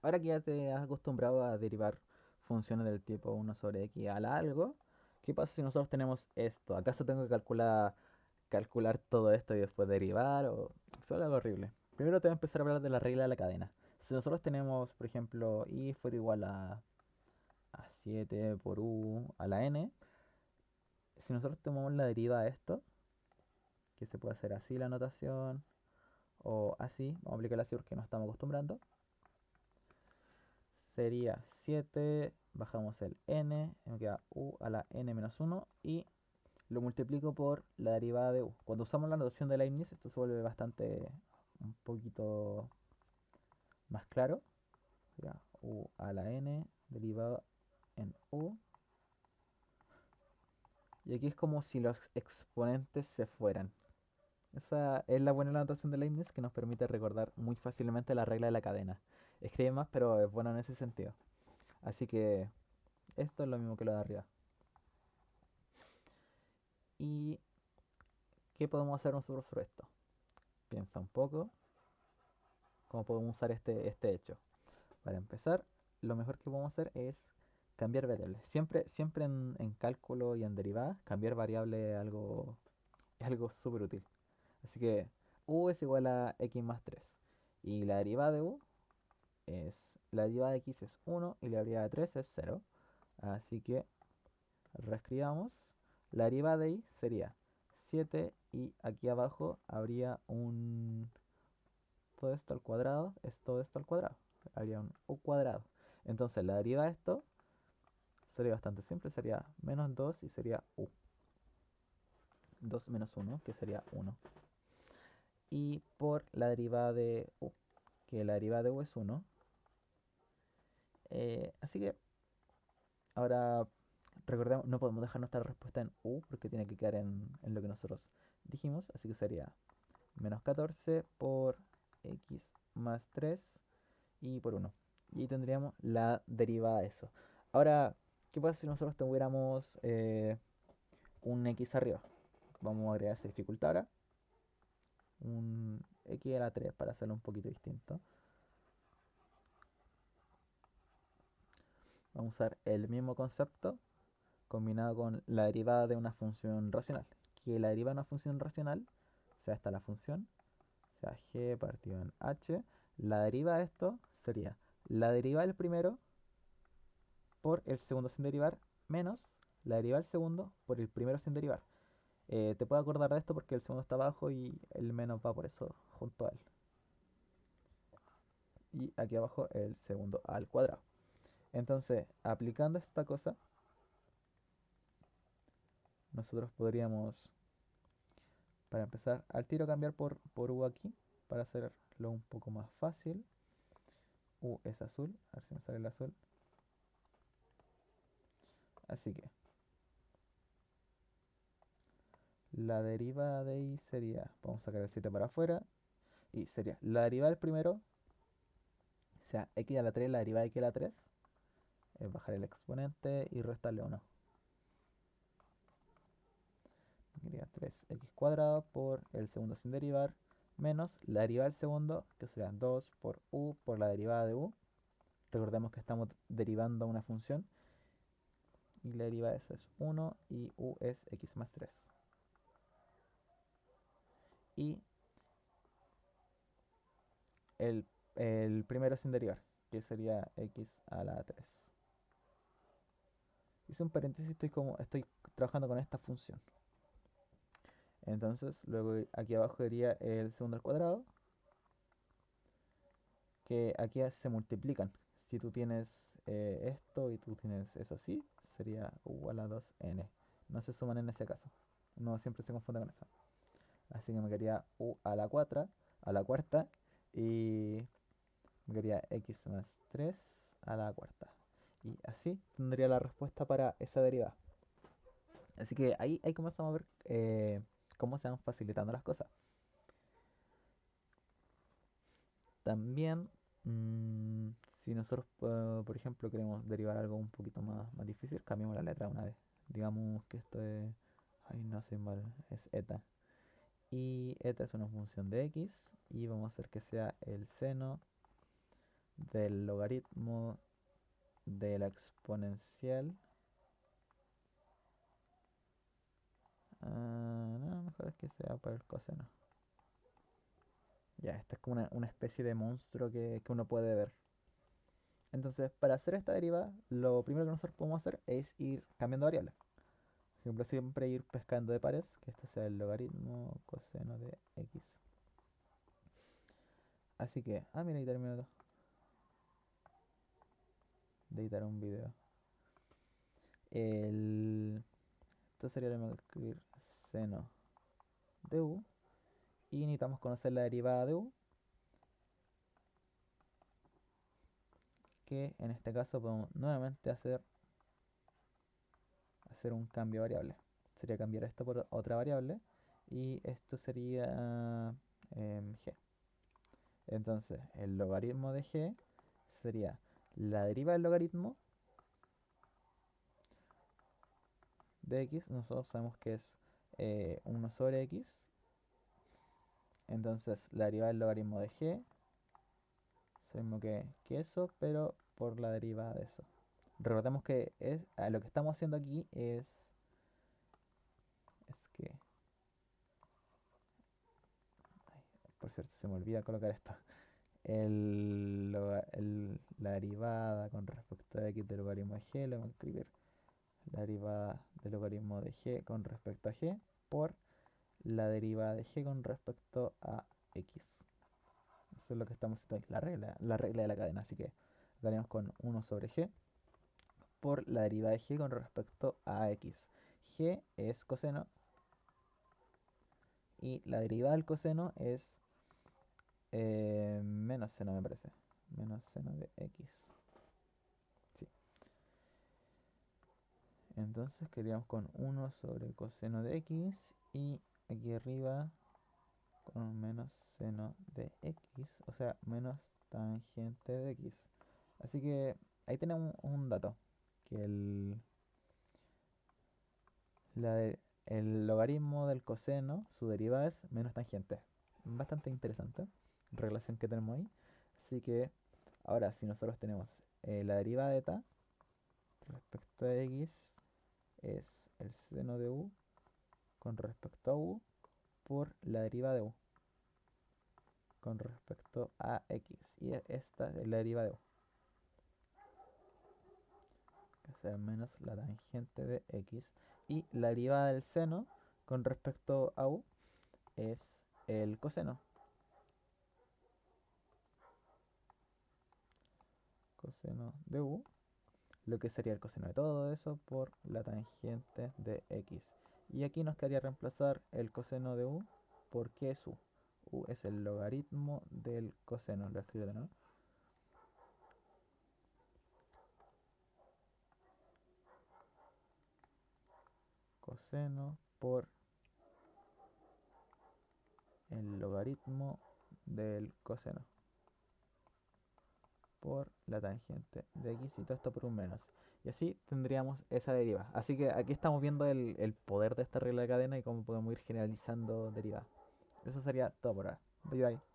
Ahora que ya te has acostumbrado a derivar funciones del tipo uno sobre x a la algo, ¿qué pasa si nosotros tenemos esto? ¿Acaso tengo que calcular todo esto y después derivar? O solo algo horrible. Primero te voy a empezar a hablar de la regla de la cadena. Si nosotros tenemos, por ejemplo, y fuera igual a 7 por u a la n, si nosotros tomamos la deriva de esto, que se puede hacer así la notación, o así, vamos a aplicarla así porque nos estamos acostumbrando, sería 7, bajamos el n, me queda u a la n menos uno y lo multiplico por la derivada de u. Cuando usamos la notación de Leibniz, esto se vuelve bastante, un poquito más claro. Sería u a la n derivada en u. Y aquí es como si los exponentes se fueran. Esa es la buena notación de Leibniz que nos permite recordar muy fácilmente la regla de la cadena. Escribe más, pero es bueno en ese sentido. Así que esto es lo mismo que lo de arriba. ¿Y qué podemos hacer nosotros sobre esto? Piensa un poco cómo podemos usar este hecho. Para empezar, lo mejor que podemos hacer es cambiar variables. Siempre en cálculo y en derivadas, cambiar variable es algo súper útil. Así que u es igual a x más 3. Y la derivada de u es, la derivada de x es 1 y la derivada de 3 es 0. Así que reescribamos. La derivada de y sería 7 y aquí abajo habría un... Todo esto al cuadrado es todo esto al cuadrado. Habría un u cuadrado. Entonces la derivada de esto sería bastante simple. Sería menos 2 y sería u. 2 menos uno, que sería uno. Y por la derivada de u, que la derivada de u es uno. Así que ahora recordemos, no podemos dejar nuestra respuesta en u porque tiene que quedar en lo que nosotros dijimos. Así que sería menos 14 por x más 3 y por uno. Y ahí tendríamos la derivada de eso. Ahora, ¿qué pasa si nosotros tuviéramos un x arriba? Vamos a agregar esa dificultad ahora. Un x a la 3 para hacerlo un poquito distinto. Vamos a usar el mismo concepto combinado con la derivada de una función racional. Que la derivada de una función racional sea esta la función, sea g partido en h. La derivada de esto sería la derivada del primero por el segundo sin derivar menos la derivada del segundo por el primero sin derivar. Te puedo acordar de esto porque el segundo está abajo y el menos va por eso junto a él. Y aquí abajo el segundo al cuadrado. Entonces, aplicando esta cosa, nosotros podríamos, para empezar, al tiro cambiar por u aquí, para hacerlo un poco más fácil. U es azul, a ver si me sale el azul. Así que la derivada de y sería, vamos a sacar el 7 para afuera, y sería la derivada del primero, o sea, x a la 3, la derivada de x a la 3, es bajar el exponente y restarle 1. Sería 3x cuadrado por el segundo sin derivar, menos la derivada del segundo, que sería 2 por u por la derivada de u. Recordemos que estamos derivando una función, y la derivada de eso es 1 y u es x más 3. Y el, el primero sin derivar, que sería x a la 3. Hice un paréntesis, estoy trabajando con esta función. Entonces, luego aquí abajo iría el segundo al cuadrado, que aquí se multiplican. Si tú tienes esto y tú tienes eso así, sería u a la 2n. No se suman en ese caso. No siempre se confunde con eso. Así que me quedaría u a la cuarta, y me quedaría x más 3 a la cuarta. Y así tendría la respuesta para esa derivada. Así que ahí comenzamos a ver cómo se van facilitando las cosas. También, mm, si nosotros, por ejemplo, queremos derivar algo un poquito más difícil, cambiamos la letra una vez. Digamos que esto es... Ay, no sé mal, es eta. Y eta es una función de x y vamos a hacer que sea el seno del logaritmo de la exponencial. No, mejor es que sea para el coseno. Ya, esta es como una especie de monstruo que uno puede ver. Entonces, para hacer esta derivada, lo primero que nosotros podemos hacer es ir cambiando variables. Por ejemplo, siempre ir pescando de pares, que este sea el logaritmo coseno de x. Así que, mira, y termino de editar un video. Esto sería lo mismo que escribir seno de u. Y necesitamos conocer la derivada de u, que en este caso podemos nuevamente hacer un cambio de variable. Sería cambiar esto por otra variable y esto sería g. Entonces el logaritmo de g sería la deriva del logaritmo de x. Nosotros sabemos que es 1 sobre x. Entonces la deriva del logaritmo de g es lo mismo que eso, pero por la derivada de eso. Recordemos que lo que estamos haciendo aquí es que, por cierto, se me olvida colocar esto. La derivada con respecto a x del logaritmo de g, lo vamos a escribir la derivada del logaritmo de g con respecto a g por la derivada de g con respecto a x. Eso es lo que estamos haciendo aquí, la regla de la cadena. Así que lo haremos con 1 sobre g por la derivada de g con respecto a x. G es coseno y la derivada del coseno es menos seno, me parece. Menos seno de x. Sí. Entonces quedaríamos con 1 sobre coseno de x y aquí arriba con menos seno de x, o sea, menos tangente de x. Así que ahí tenemos un dato, que el logaritmo del coseno, su derivada es menos tangente. Bastante interesante relación que tenemos ahí. Así que ahora si nosotros tenemos la derivada de eta respecto a x es el seno de u con respecto a u por la derivada de u con respecto a x. Y esta es la derivada de u, que sea menos la tangente de x. Y la derivada del seno con respecto a u es el coseno. Coseno de u, lo que sería el coseno de todo eso por la tangente de x. Y aquí nos quedaría reemplazar el coseno de u por qué es u. U es el logaritmo del coseno. Lo escribo de nuevo. Coseno por el logaritmo del coseno por la tangente de x y todo esto por un menos. Y así tendríamos esa deriva. Así que aquí estamos viendo el poder de esta regla de cadena y cómo podemos ir generalizando derivadas. Eso sería todo por ahora. Bye bye.